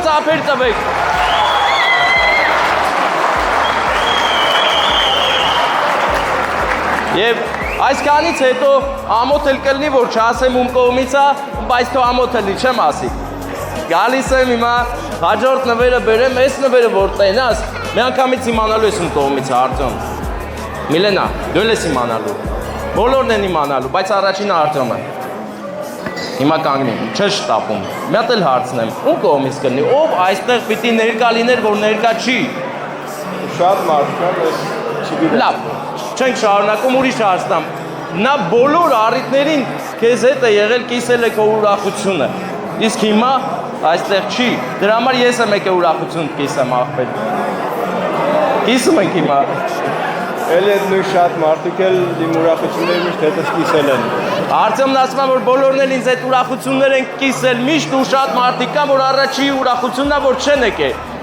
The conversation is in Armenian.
ծափեր տվեք։ Եվ այսքանից հետո ամոթ էլ կլինի, որ չասեմ ում կողմից է, բայց թող ամոթ լի, չեմ ասի։ Գալիս եմ հիմա, հաջորդ նվերը բերեմ, այս նվերը որ տենաս, մի անգամից իմանալու ես ում կողմից է, Արտյոմ։ Միլենա, դու ես իմանալու։ Բոլորն են իմանալու, բայց առաջինը Արտյոմը։ Հիմա կանգնեմ, չես շտապում։ Մի հատ էլ հարցնեմ, ում կողմից կլինի, ով այստեղ պիտի ներկա լիներ, որ ներկա չի։ Շատ մարդ կա, ես չգիտեմ։ Լավ, չենք շարունակում, ուրիշ հարցնամ։ Նա բոլոր առիթներին քեզ հետ է եղել, կիսել է քո ուրախությունը։ Իսկ հիմա այստեղ չի։ Դրա համար ես եմ եկել ուրախություն կիսեմ աղբեր։ Կիսում ենք հիմա։ Էլ այդ նույն շատ մարդիկ էլ իմ ուրախությունները միշտ հետս կիսել են։ Արտյոմն ասում է, որ բոլորն էլ ինձ այդ ուրախություններ են կիսել միշտ ու շատ մարդիկ կան, որ առաջի ուրախությունն է, որ չեն եկել։